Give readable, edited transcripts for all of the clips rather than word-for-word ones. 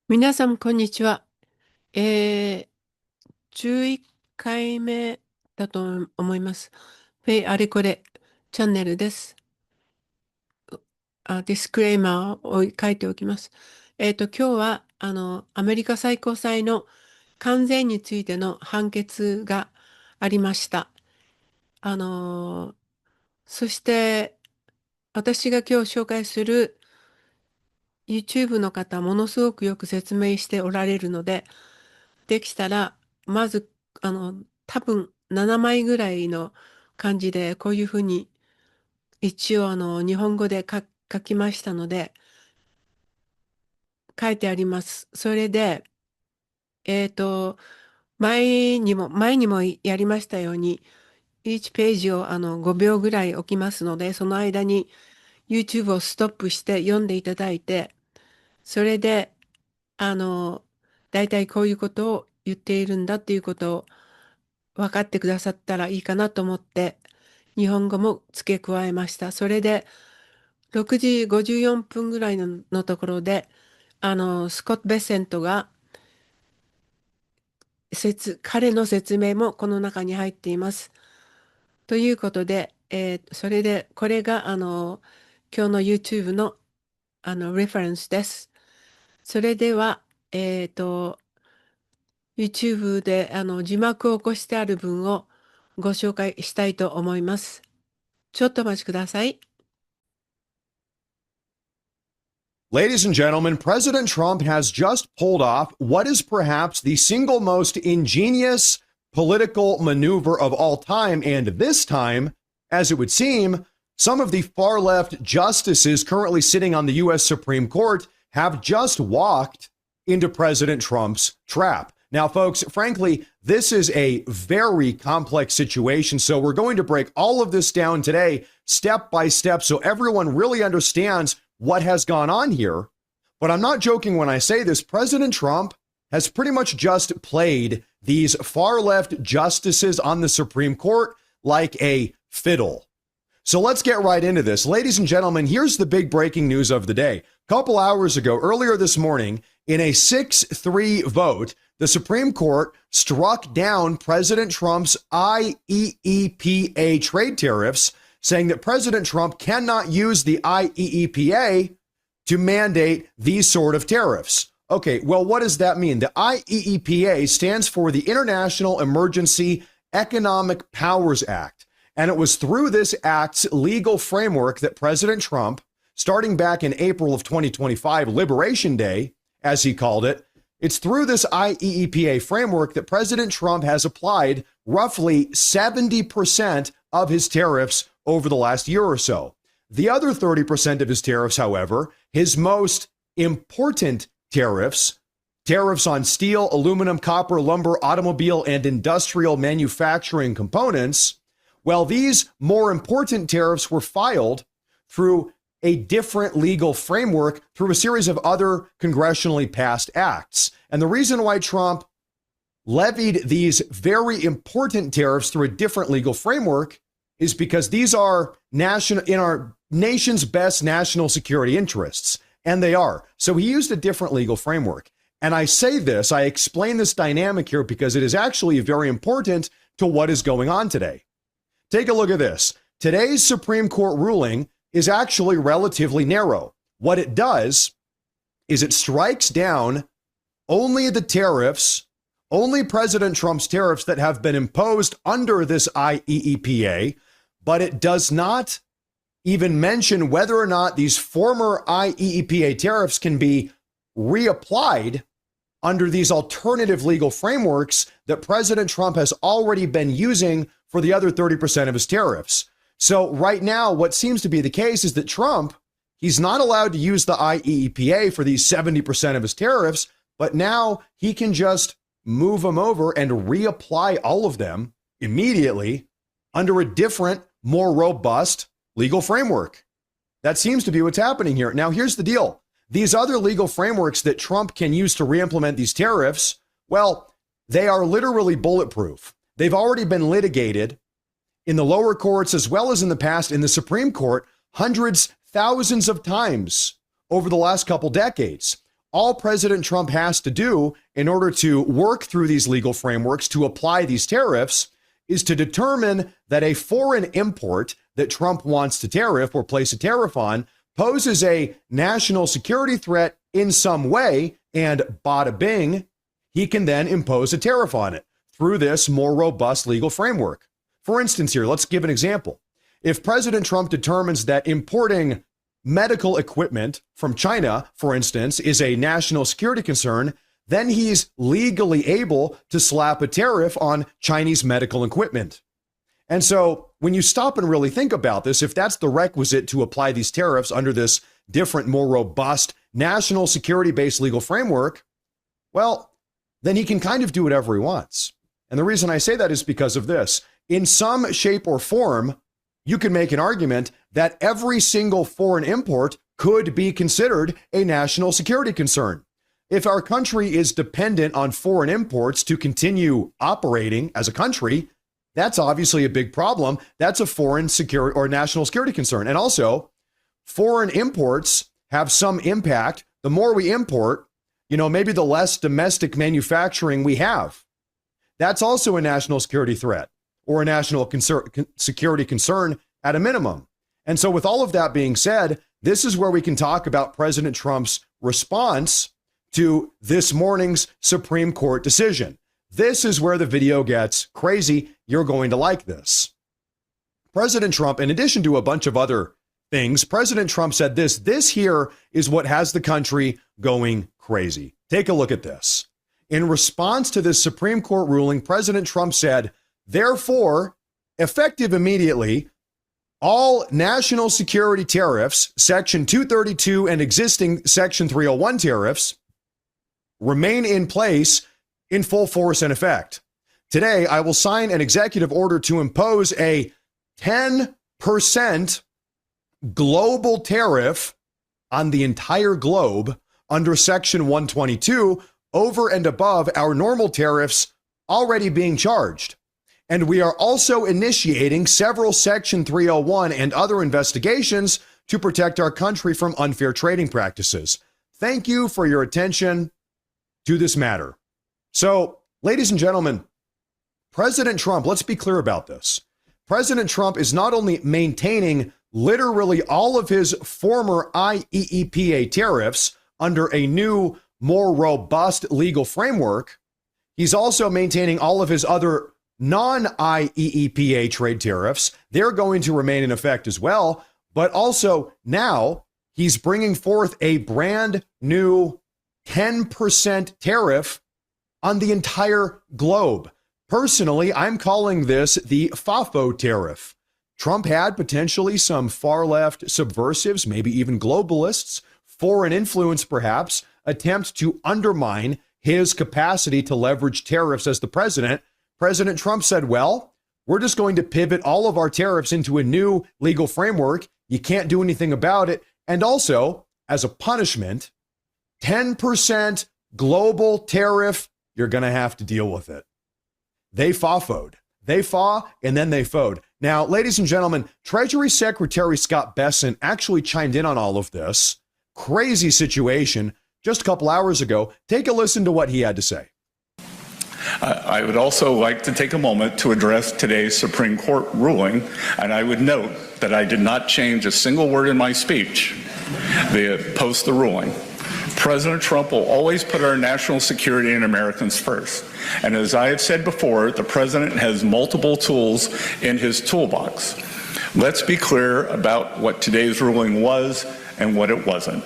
皆さん、こんにちは。えー、11回目だと思います。あれこれチャンネルです。ディスクレーマーを書いておきます。今日は、アメリカ最高裁の関税についての判決がありました。あの、そして、私が今日紹介する YouTube の方、ものすごくよく説明しておられるので、できたら、まず、多分7枚ぐらいの感じで、こういうふうに、一応、日本語で書きましたので、書いてあります。それで、えっと、前にもやりましたように、1ページを5秒ぐらい置きますので、その間に YouTube をストップして読んでいただいて、それで、あの、大体こういうことを言っているんだっていうことを分かってくださったらいいかなと思って、日本語も付け加えました。それで、6時54分ぐらいのところで、スコット・ベセントが、彼の説明もこの中に入っています。ということで、それで、これが、今日の YouTube の、レフェレンスです。それでは、YouTube で、字幕を起こしてある文をご紹介したいと思います。ちょっとお待ちください。Ladies and gentlemen, President Trump has just pulled off what is perhaps the single most ingenious political maneuver of all time. And this time, as it would seem, some of the far left justices currently sitting on the U.S. Supreme Court have just walked into President Trump's trap. Now, folks, frankly, this is a very complex situation. So we're going to break all of this down today, step by step, so everyone really understands what has gone on here. But I'm not joking when I say this. President Trump has pretty much just played these far left justices on the Supreme Court like a fiddle. So let's get right into this. Ladies and gentlemen, here's the big breaking news of the day. A couple hours ago, earlier this morning, in a 6-3 vote, the Supreme Court struck down President Trump's IEEPA trade tariffs, saying that President Trump cannot use the IEEPA to mandate these sort of tariffs. Okay, well, what does that mean? The IEEPA stands for the International Emergency Economic Powers Act. And it was through this act's legal framework that President Trump, starting back in April of 2025, Liberation Day, as he called it, it's through this IEEPA framework that President Trump has applied roughly 70% of his tariffs over the last year or so. The other 30% of his tariffs, however, his most important tariffs, tariffs on steel, aluminum, copper, lumber, automobile, and industrial manufacturing components, well, these more important tariffs were filed through a different legal framework through a series of other congressionally passed acts. And the reason why Trump levied these very important tariffs through a different legal framework is because these are in our nation's best national security interests, and they are. So he used a different legal framework. And I say this, I explain this dynamic here because it is actually very important to what is going on today. Take a look at this. Today's Supreme Court ruling is actually relatively narrow. What it does is it strikes down only the tariffs, only President Trump's tariffs that have been imposed under this IEEPA, but it does not even mention whether or not these former IEEPA tariffs can be reapplied under these alternative legal frameworks that President Trump has already been using for the other 30% of his tariffs. So right now, what seems to be the case is that Trump, he's not allowed to use the IEEPA for these 70% of his tariffs, but now he can just move them over and reapply all of them immediately under a different, more robust legal framework. That seems to be what's happening here. Now, here's the deal. These other legal frameworks that Trump can use to reimplement these tariffs, well, they are literally bulletproof. They've already been litigated in the lower courts as well as in the past in the Supreme Court hundreds, thousands of times over the last couple decades. all President Trump has to do in order to work through these legal frameworks to apply these tariffs is to determine that a foreign import that Trump wants to tariff or place a tariff on poses a national security threat in some way, and bada bing, he can then impose a tariff on it through this more robust legal framework. For instance, here, let's give an example. If President Trump determines that importing medical equipment from China, for instance, is a national security concern, then he's legally able to slap a tariff on Chinese medical equipment. And so when you stop and really think about this, if that's the requisite to apply these tariffs under this different, more robust, national security-based legal framework, well, then he can kind of do whatever he wants. And the reason I say that is because of this. In some shape or form, you can make an argument that every single foreign import could be considered a national security concern. If our country is dependent on foreign imports to continue operating as a country, that's obviously a big problem. That's a foreign security or national security concern. And also, foreign imports have some impact. The more we import, maybe the less domestic manufacturing we have. That's also a national security threat or a national security concern at a minimum. And so with all of that being said, this is where we can talk about President Trump's response to this morning's Supreme Court decision. This is where the video gets crazy. You're going to like this. President Trump, in addition to a bunch of other things, President Trump said this here is what has the country going crazy. Take a look at this. In response to this Supreme Court ruling, President Trump said, therefore, effective immediately, all national security tariffs, Section 232 and existing Section 301 tariffs, remain in place in full force and effect. Today, I will sign an executive order to impose a 10% global tariff on the entire globe under Section 122 over and above our normal tariffs already being charged. And we are also initiating several Section 301 and other investigations to protect our country from unfair trading practices. Thank you for your attention to this matter. So, ladies and gentlemen, President Trump, let's be clear about this. President Trump is not only maintaining literally all of his former IEEPA tariffs under a new, more robust legal framework, he's also maintaining all of his other non-IEEPA trade tariffs. They're going to remain in effect as well. But also now he's bringing forth a brand new 10% tariff on the entire globe. Personally, I'm calling this the FAFO tariff. Trump had potentially some far-left subversives, maybe even globalists, foreign influence perhaps, attempt to undermine his capacity to leverage tariffs as the president. President Trump said, well, we're just going to pivot all of our tariffs into a new legal framework. You can't do anything about it. And also, as a punishment, 10% global tariff, you're going to have to deal with it. They FAFO'd. They FA and then they FO'd. Now, ladies and gentlemen, Treasury Secretary Scott Bessent actually chimed in on all of this crazy situation just a couple hours ago. Take a listen to what he had to say. I would also like to take a moment to address today's Supreme Court ruling, and I would note that I did not change a single word in my speech post the ruling. President Trump will always put our national security and Americans first. And as I have said before, the president has multiple tools in his toolbox. Let's be clear about what today's ruling was and what it wasn't.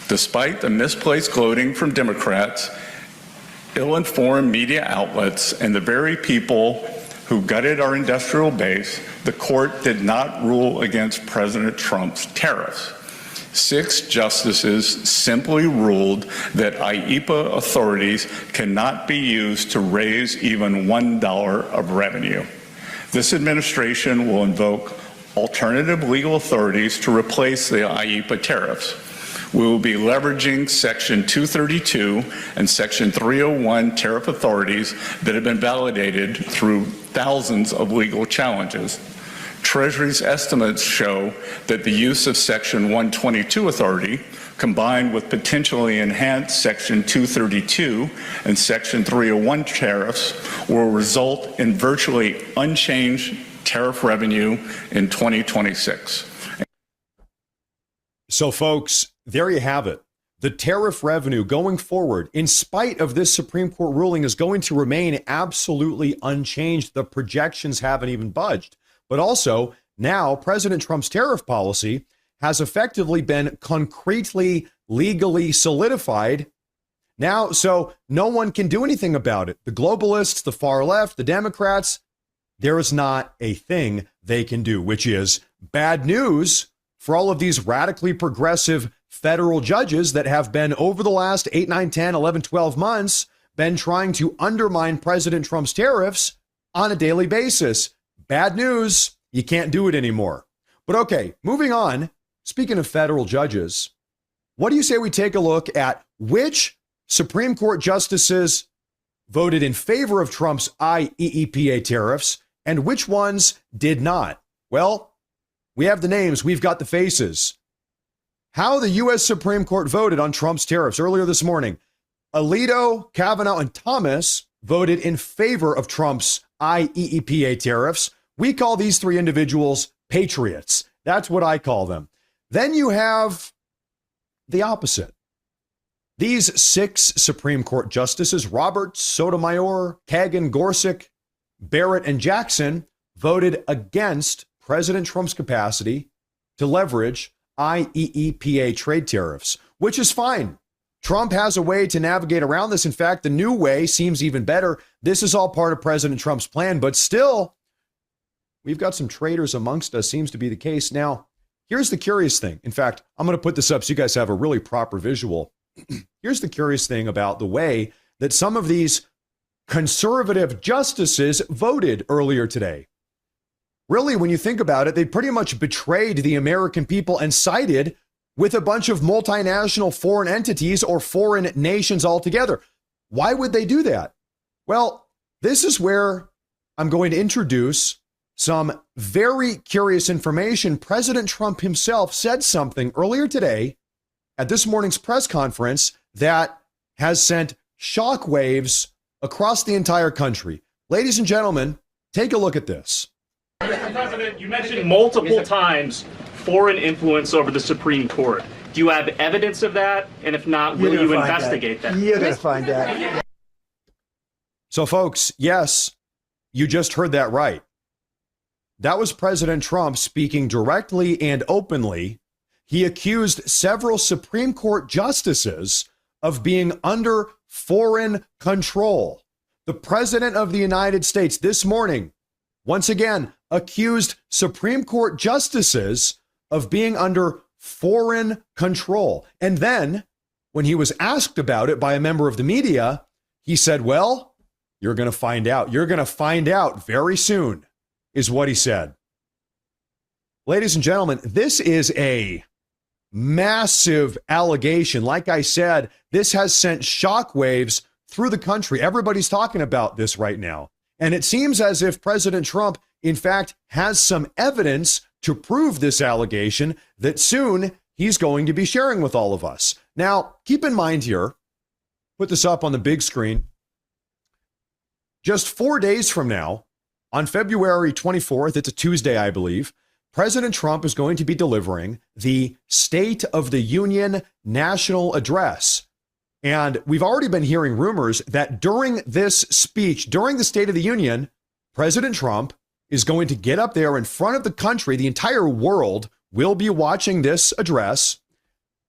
Despite the misplaced gloating from Democrats, ill-informed media outlets, and the very people who gutted our industrial base, the court did not rule against President Trump's tariffs. 6 justices simply ruled that IEEPA authorities cannot be used to raise even $1 of revenue. This administration will invoke alternative legal authorities to replace the IEEPA tariffs. We will be leveraging Section 232 and Section 301 tariff authorities that have been validated through thousands of legal challenges. Treasury's estimates show that the use of Section 122 authority combined with potentially enhanced Section 232 and Section 301 tariffs, will result in virtually unchanged tariff revenue in 2026. So, folks, there you have it. The tariff revenue going forward, in spite of this Supreme Court ruling, is going to remain absolutely unchanged. The projections haven't even budged. But also, now President Trump's tariff policy has effectively been concretely, legally solidified now, so no one can do anything about it. The globalists, the far left, the Democrats, there is not a thing they can do, which is bad news for all of these radically progressive federal judges that have been, over the last 8, 9, 10, 11, 12 months, been trying to undermine President Trump's tariffs on a daily basis. Bad news. You can't do it anymore. But okay, moving on. Speaking of federal judges, what do you say we take a look at which Supreme Court justices voted in favor of Trump's IEEPA tariffs and which ones did not? Well, we have the names, we've got the faces. How the U.S. Supreme Court voted on Trump's tariffs earlier this morning. Alito, Kavanaugh, and Thomas voted in favor of Trump's IEEPA tariffs. We call these three individuals patriots. That's what I call them. Then you have the opposite. These 6 Supreme Court justices, Roberts, Sotomayor, Kagan, Gorsuch, Barrett, and Jackson, voted against President Trump's capacity to leverage IEEPA trade tariffs, which is fine. Trump has a way to navigate around this. In fact, the new way seems even better. This is all part of President Trump's plan, but still, we've got some traitors amongst us, seems to be the case. Now, here's the curious thing. In fact, I'm going to put this up so you guys have a really proper visual. Here's the curious thing about the way that some of these conservative justices voted earlier today. Really, when you think about it, they pretty much betrayed the American people and sided with a bunch of multinational foreign entities or foreign nations altogether. Why would they do that? Well, this is where I'm going to introduce some very curious information. President Trump himself said something earlier today at this morning's press conference that has sent shockwaves across the entire country. Ladies and gentlemen, take a look at this. Mr. President, you mentioned multiple times foreign influence over the Supreme Court. Do you have evidence of that? And if not, will you investigate that? You're going to find that. So, folks, yes, you just heard that right. That was President Trump speaking directly and openly. He accused several Supreme Court justices of being under foreign control. The President of the United States this morning, once again, accused Supreme Court justices of being under foreign control. And then, when he was asked about it by a member of the media, he said, well, you're going to find out. You're going to find out very soon, is what he said. Ladies and gentlemen, this is a massive allegation. Like I said, this has sent shockwaves through the country. Everybody's talking about this right now. And it seems as if President Trump, in fact, has some evidence to prove this allegation that soon he's going to be sharing with all of us. Now, keep in mind here, put this up on the big screen. Just 4 days from now, on February 24th, it's a Tuesday, I believe, President Trump is going to be delivering the State of the Union National Address. And we've already been hearing rumors that during this speech, during the State of the Union, President Trump is going to get up there in front of the country. The entire world will be watching this address,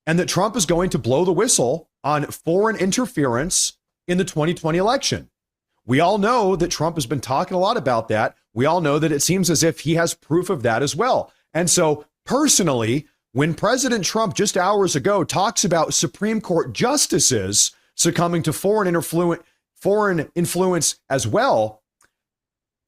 and that Trump is going to blow the whistle on foreign interference in the 2020 election. We all know that Trump has been talking a lot about that. We all know that it seems as if he has proof of that as well. And so personally, when President Trump just hours ago talks about Supreme Court justices succumbing to foreign influence as well,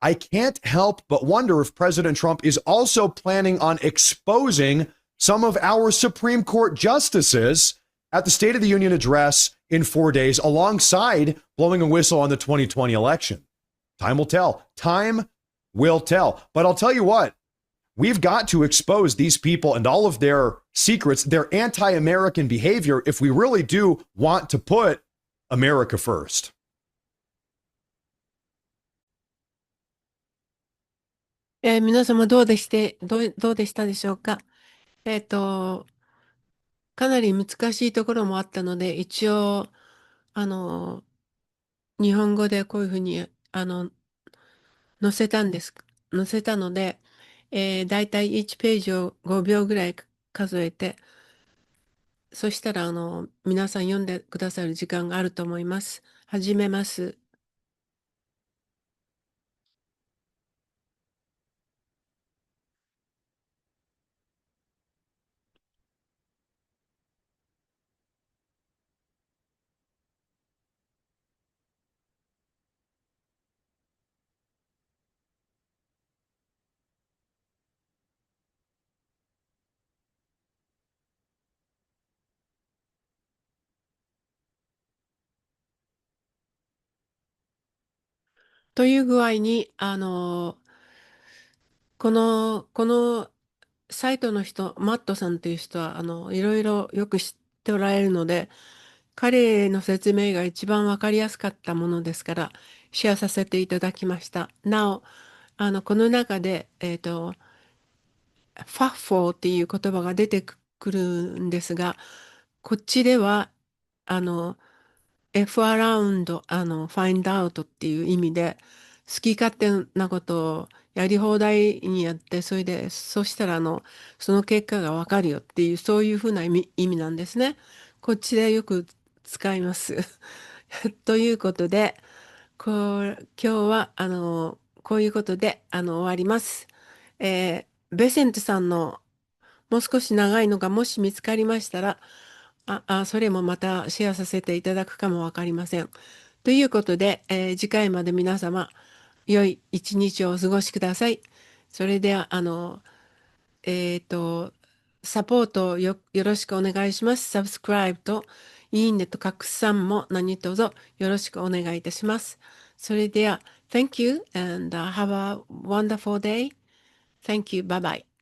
I can't help but wonder if President Trump is also planning on exposing some of our Supreme Court justices at the State of the Union address in 4 days, alongside blowing a whistle on the 2020 election. Time will tell. Time will tell. But I'll tell you what, We've got to expose these people and all of their secrets, their anti-American behavior, if we really do want to put America first. 皆様どうでしたでしょうか？えっと、かなり難しいところもあったので、一応、あの、日本語でこういうふうに、載せたんです。載せたので、だいたい1ページを5秒ぐらい数えて、そしたら、皆さん読んでくださる時間があると思います。始めます。という具合に、このサイトの人、マットさんという人は、いろいろよく知っておられるので、彼の説明が一番わかりやすかったものですから、シェアさせていただきました。なお、この中で、ファッフォーっていう言葉が出てくるんですが、こっちでは、あの、F アラウンド、find out っていう意味で、好き勝手なことをやり放題にやって、それで、そしたら、その結果がわかるよっていう、そういうふうな意味なんですね。こっちでよく使います。ということで、今日は、こういうことで、終わります。ベセントさんのもう少し長いのがもし見つかりましたら、それもまたシェアさせていただくかもわかりません。ということで、次回まで皆様、良い一日をお過ごしください。それでは、えっと、サポートをよろしくお願いします。サブスクライブといいねと拡散も何卒よろしくお願いいたします。それでは、Thank you and have a wonderful day. Thank you. Bye bye.